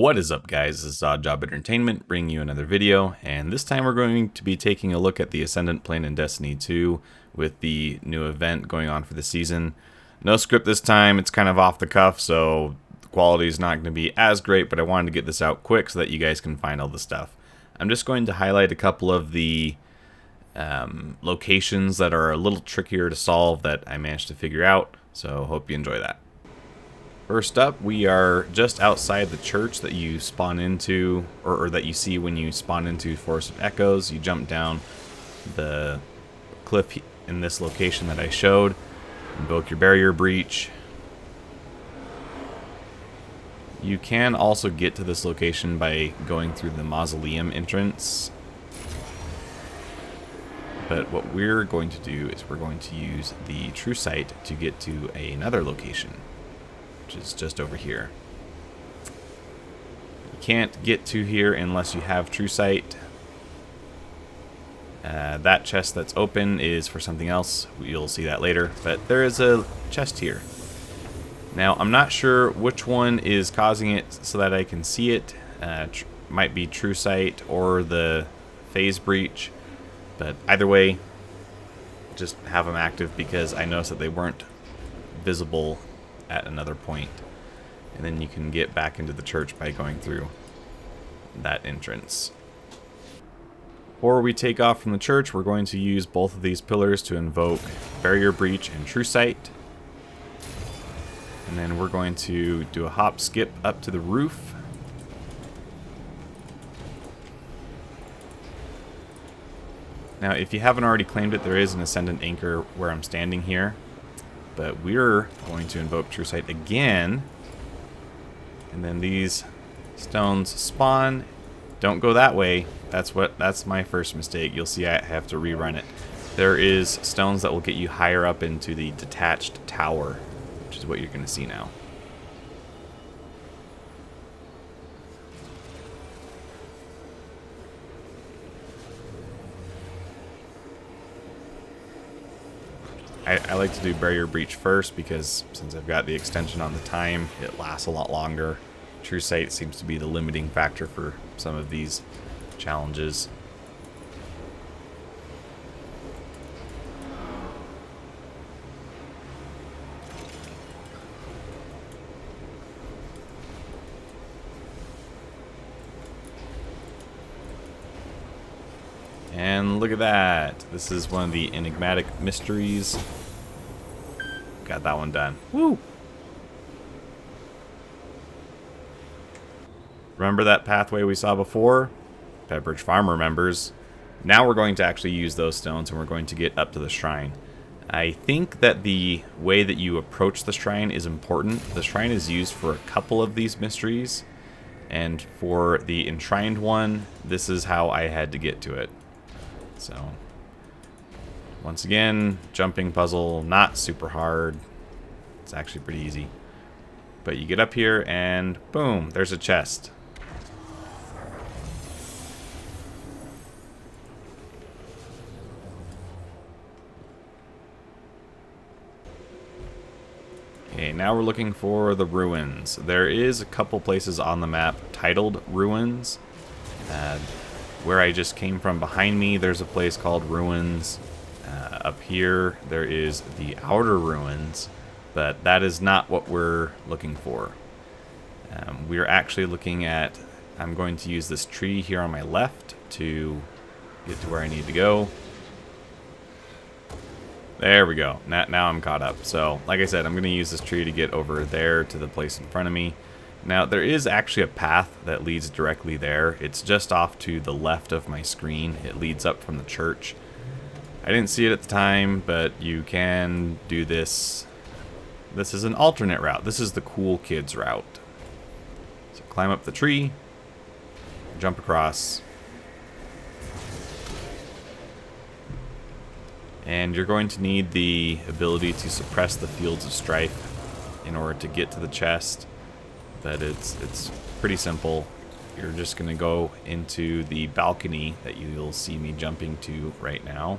What is up, guys? This is Oddjob Entertainment bringing you another video, and this time we're going to be taking a look at the Ascendant Plane in Destiny 2 with the new event going on for the season. No script this time, it's kind of off the cuff, so the quality is not going to be as great, but I wanted to get this out quick so that you guys can find all the stuff. I'm just going to highlight a couple of the locations that are a little trickier to solve that I managed to figure out, so hope you enjoy that. First up, we are just outside the church that you spawn into, or that you see when you spawn into Forest of Echoes. You jump down the cliff in this location that I showed, invoke your barrier breach. You can also get to this location by going through the mausoleum entrance. But what we're going to do is we're going to use the True Sight to get to another location, which is just over here. You can't get to here unless you have True Sight. That chest that's open is for something else. You'll see that later, but there is a chest here. Now, I'm not sure which one is causing it so that I can see it. Might be True Sight or the Phase Breach, but either way, just have them active because I noticed that they weren't visible at another point. And then you can get back into the church by going through that entrance. Before we take off from the church, we're going to use both of these pillars to invoke Barrier Breach and True Sight. And then we're going to do a hop skip up to the roof. Now, if you haven't already claimed it, there is an Ascendant Anchor where I'm standing here. But we're going to invoke True Sight again. And then these stones spawn. Don't go that way. That's my first mistake. You'll see I have to rerun it. There is stones that will get you higher up into the detached tower, which is what you're going to see now. I like to do Barrier Breach first because since I've got the extension on the time, it lasts a lot longer. True Sight seems to be the limiting factor for some of these challenges. And look at that. This is one of the enigmatic mysteries. Got that one done. Woo! Remember that pathway we saw before? Pepperidge Farm remembers. Now we're going to actually use those stones and we're going to get up to the shrine. I think that the way that you approach the shrine is important. The shrine is used for a couple of these mysteries. And for the enshrined one, this is how I had to get to it. So, once again, jumping puzzle, not super hard. It's actually pretty easy. But you get up here and boom, there's a chest. Okay, now we're looking for the ruins. There is a couple places on the map titled Ruins. Where I just came from behind me, there's a place called Ruins. Up here, there is the Outer Ruins, but that is not what we're looking for. We're actually looking at, I'm going to use this tree here on my left to get to where I need to go. There we go. Now I'm caught up. So, like I said, I'm going to use this tree to get over there to the place in front of me. Now, there is actually a path that leads directly there. It's just off to the left of my screen. It leads up from the church. I didn't see it at the time, but you can do this. This is an alternate route. This is the cool kids route. So climb up the tree, jump across, and you're going to need the ability to suppress the Fields of Strife in order to get to the chest. But it's pretty simple. You're just going to go into the balcony that you'll see me jumping to right now.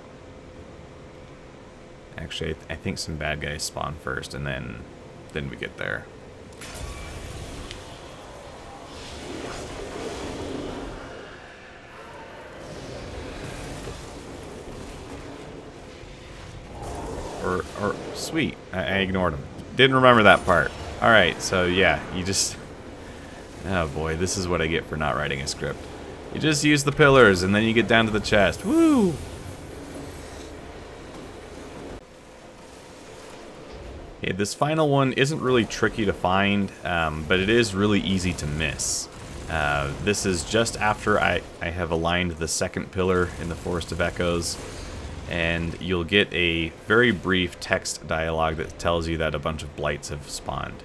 Actually, I think some bad guys spawn first, and then we get there. Or sweet. I ignored him. Didn't remember that part. Alright, so yeah, you just... Oh boy, this is what I get for not writing a script. You just use the pillars, and then you get down to the chest. Woo! Okay, this final one isn't really tricky to find, but it is really easy to miss. This is just after I have aligned the second pillar in the Forest of Echoes, and you'll get a very brief text dialogue that tells you that a bunch of blights have spawned.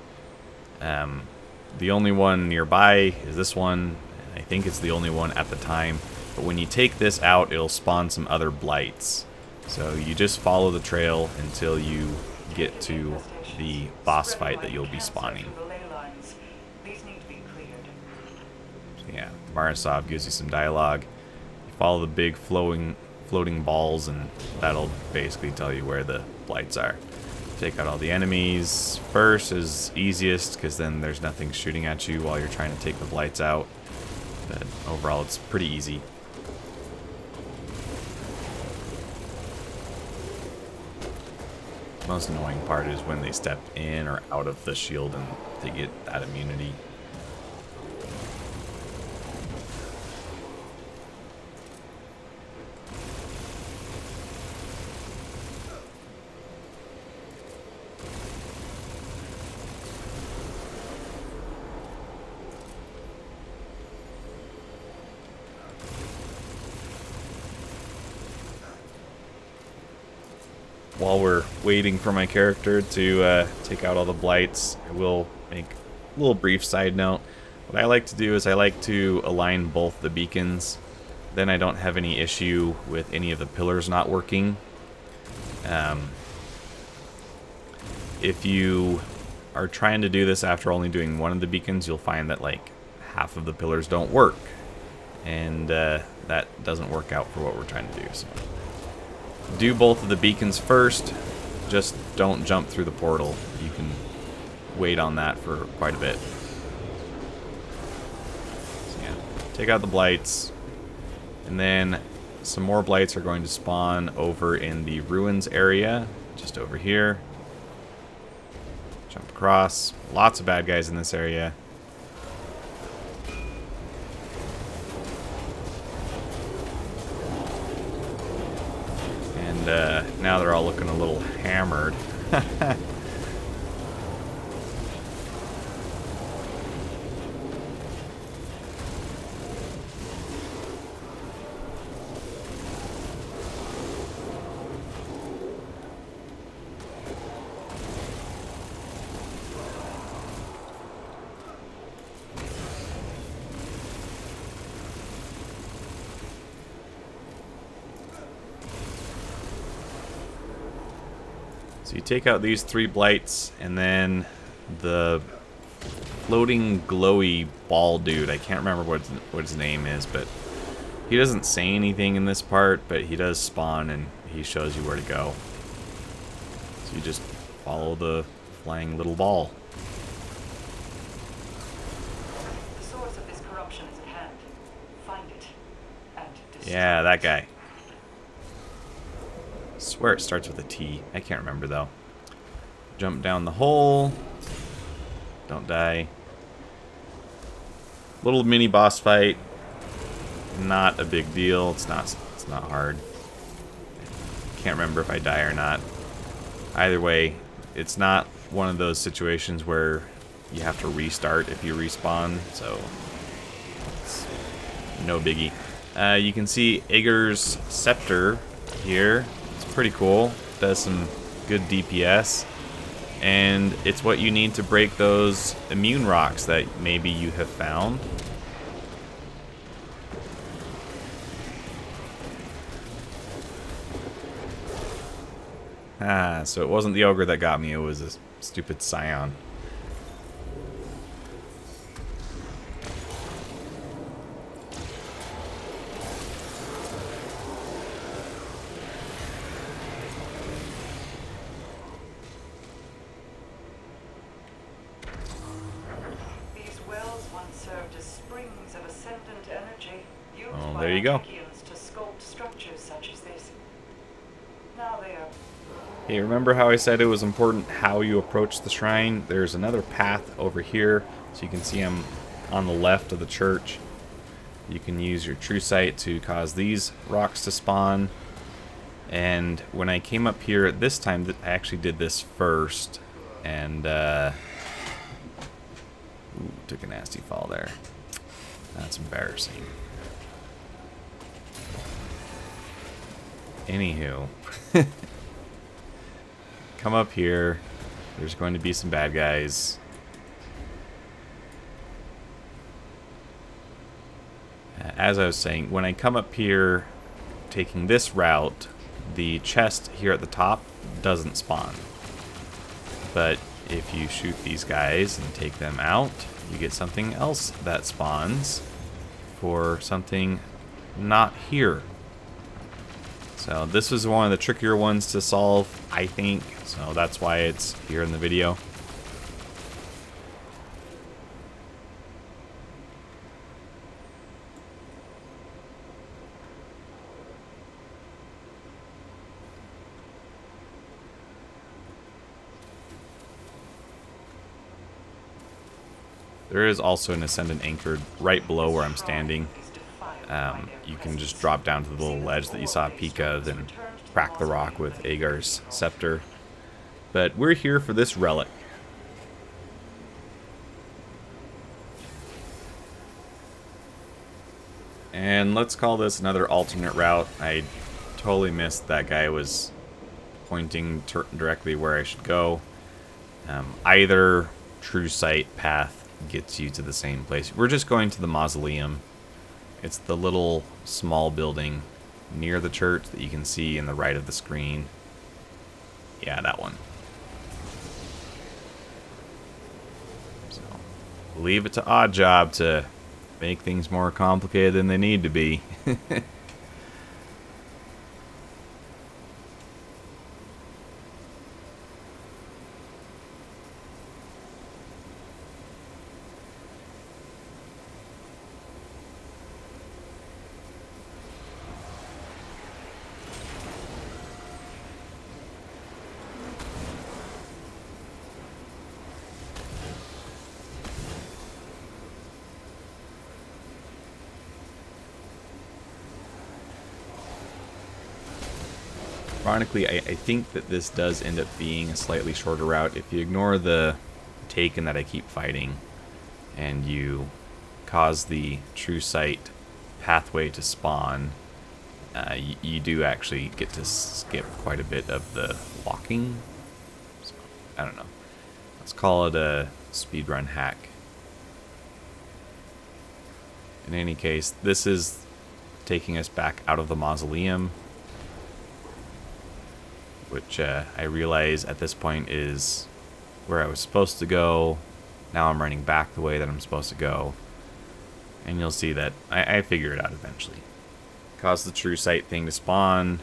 The only one nearby is this one. I think it's the only one at the time, but when you take this out, it'll spawn some other blights. So you just follow the trail until you get to the boss fight that you'll be spawning. So yeah, Marasov gives you some dialogue. You follow the big floating balls, and that'll basically tell you where the blights are. Take out all the enemies first is easiest, because then there's nothing shooting at you while you're trying to take the blights out. But overall, it's pretty easy. The most annoying part is when they step in or out of the shield and they get that immunity. While we're waiting for my character to take out all the blights, I will make a little brief side note. What I like to do is I like to align both the beacons. Then I don't have any issue with any of the pillars not working. If you are trying to do this after only doing one of the beacons, you'll find that like half of the pillars don't work. And that doesn't work out for what we're trying to do. So do both of the beacons first, just don't jump through the portal. You can wait on that for quite a bit. So yeah, take out the blights, and then some more blights are going to spawn over in the ruins area, just over here. Jump across, lots of bad guys in this area. Now they're all looking a little hammered. So you take out these 3 blights, and then the floating glowy ball dude, I can't remember what his name is, but he doesn't say anything in this part, but he does spawn and he shows you where to go. So you just follow the flying little ball. The source of this corruption is at hand. Find it and destroy Yeah, that guy. it. Swear it starts with a T. I can't remember though. Jump down the hole. Don't die. Little mini boss fight. Not a big deal. It's not hard. Can't remember if I die or not. Either way, it's not one of those situations where you have to restart if you respawn, so it's no biggie. You can see Ager's Scepter here. Pretty cool. Does some good DPS, and it's what you need to break those immune rocks that maybe you have found. So it wasn't the ogre that got me, it was a stupid scion. Oh, there you go. To sculpt structures such as this. Now they are Okay, remember how I said it was important how you approach the shrine? There's another path over here, so you can see I'm on the left of the church. You can use your true sight to cause these rocks to spawn. And when I came up here this time, I actually did this first. And, ooh, took a nasty fall there. That's embarrassing. Anywho. Come up here. There's going to be some bad guys. As I was saying, when I come up here taking this route, the chest here at the top doesn't spawn. But if you shoot these guys and take them out, you get something else that spawns for something not here. So this was one of the trickier ones to solve, I think. So that's why it's here in the video. There is also an Ascendant anchored right below where I'm standing. You can just drop down to the little ledge that you saw a peek of and crack the rock with Agar's scepter. But we're here for this relic. And let's call this another alternate route. I totally missed that guy was pointing directly where I should go. Either true sight path gets you to the same place. We're just going to the mausoleum. It's the little small building near the church that you can see in the right of the screen. Yeah, that one. So, leave it to Oddjob to make things more complicated than they need to be. Ironically, I think that this does end up being a slightly shorter route. If you ignore the Taken that I keep fighting, and you cause the true sight pathway to spawn, you do actually get to skip quite a bit of the walking. So, I don't know. Let's call it a speedrun hack. In any case, this is taking us back out of the mausoleum, which I realize at this point is where I was supposed to go. Now I'm running back the way that I'm supposed to go. And you'll see that I figure it out eventually. Cause the true sight thing to spawn.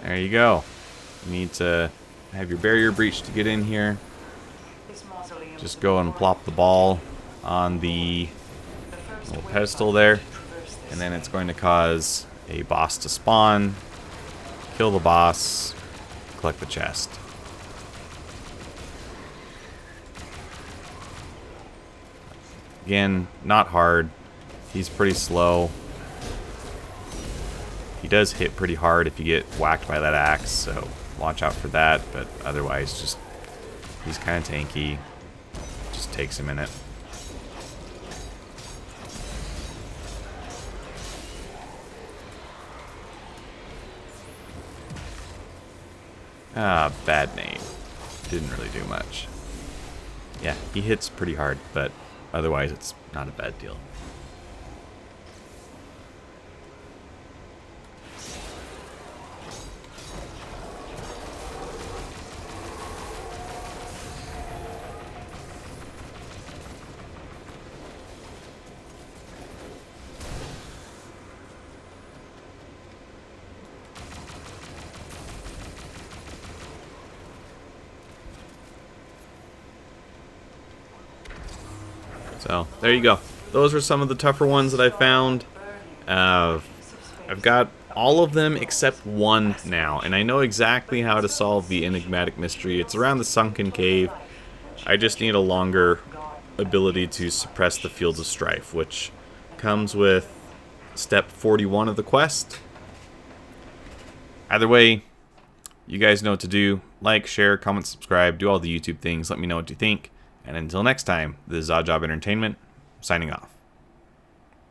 There you go. You need to have your barrier breach to get in here. Just go and plop the ball on the little pedestal there. And then it's going to cause a boss to spawn. Kill the boss. Collect the chest. Again, not hard. He's pretty slow. He does hit pretty hard if you get whacked by that axe, so watch out for that, but otherwise just he's kind of tanky. Just takes a minute. Ah, bad nade. Didn't really do much. Yeah, he hits pretty hard, but otherwise it's not a bad deal. So, there you go. Those are some of the tougher ones that I found. I've got all of them except one now, and I know exactly how to solve the enigmatic mystery. It's around the sunken cave. I just need a longer ability to suppress the fields of strife, which comes with step 41 of the quest. Either way, you guys know what to do. Like, share, comment, subscribe, do all the YouTube things. Let me know what you think. And until next time, this is Oddjob Entertainment, signing off.